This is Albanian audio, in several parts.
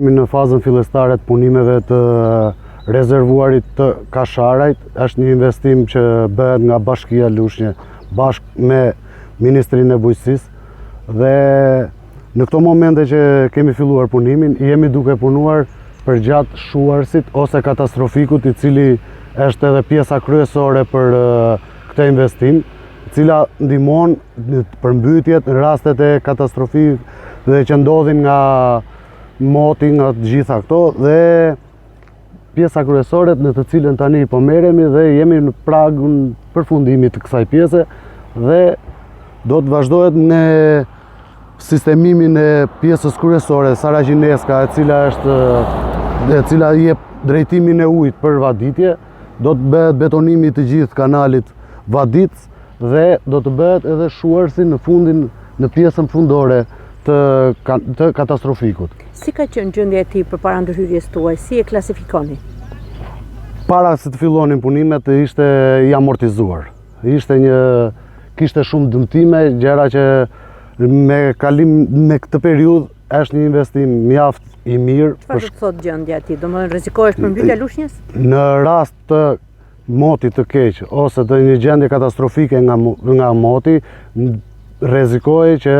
Në fazën fillestare të punimeve të rezervuarit të Kasharajt, është një investim që bëhet nga Bashkia Lushnjë bashkë me Ministrinë e Bujqësisë dhe në këto momente që kemi filluar punimin, jemi duke punuar për gjatë shuarsit ose katastrofikut, i cili është edhe pjesa kryesore për këtë investim, cila ndihmon në përmbytjet në rastet e katastrofik dhe që ndodhin nga moti, nga të gjitha këto, dhe pjesa kryesore në të cilën tani po merremi dhe jemi në pragun përfundimit të kësaj pjese dhe do të vazhdohet në sistemimin e pjesës kryesore Sarajineska, e cila jep drejtimin e ujit për vaditje, do të bëhet betonimi të gjithë kanalit Vadic dhe do të bëhet edhe shuarsi në fundin, në pjesën fundore të katastrofikut. Si ka qenë gjendja e tij përpara ndërhyrjes tuaj? Si e klasifikoni? Para se të fillonin punimet ishte i amortizuar. Kishte shumë dëmtime, gjëra që me këtë periudhë është një investim mjaft i mirë. Çfarë do të thotë gjendja e tij? Domethënë rrezikohesh për mbytja e Lushnjës? Në rast të motit të keq ose të një gjendje katastrofike nga moti, rrezikohej që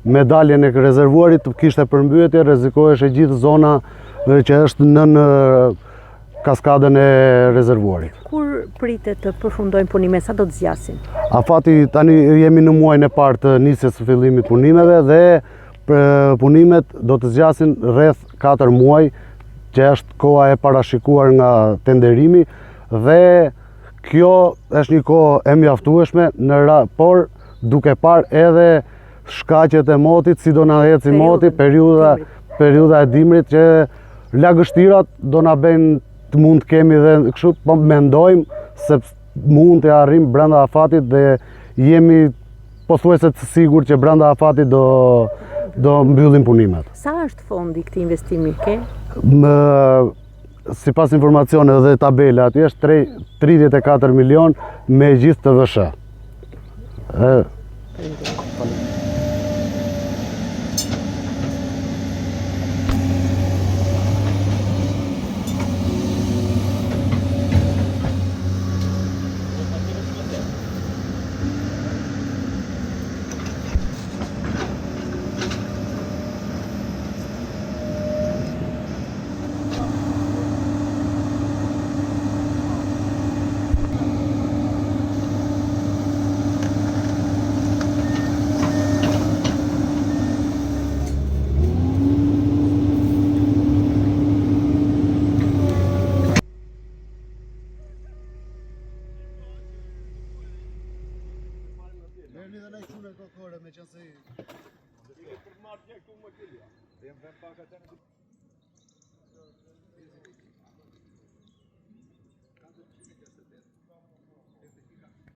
me daljen e rezervuarit të kishte përmbytje, rrezikohesh e gjithë zona që është nën kaskadën e rezervuarit. Kur pritet të përfundojnë punimet, sa do të zgjasin? Afati tani jemi në muajin e parë të nisjes së fillimit punimeve dhe punimet do të zgjasin rreth 4 muaj, që është koha e parashikuar nga tenderimi dhe kjo është një kohë e mjaftueshme, por duke parë edhe shkaqet e motit, si do na eci moti, periudha e dimrit, që lagështirat do na bëjnë të mund të kemi dhe kështu, po mendojmë se mund të arrim brenda afatit dhe jemi pothuajse të sigurt që brenda afatit do mbyllim punimet. Sa është fondi këtij investimi? Sipas informacione dhe tabela aty është 34 milion me gjithë të VSH. Merrni dhe ne çunë kokore me qenë se i për marrë këtu më të. Jam vën pak atë.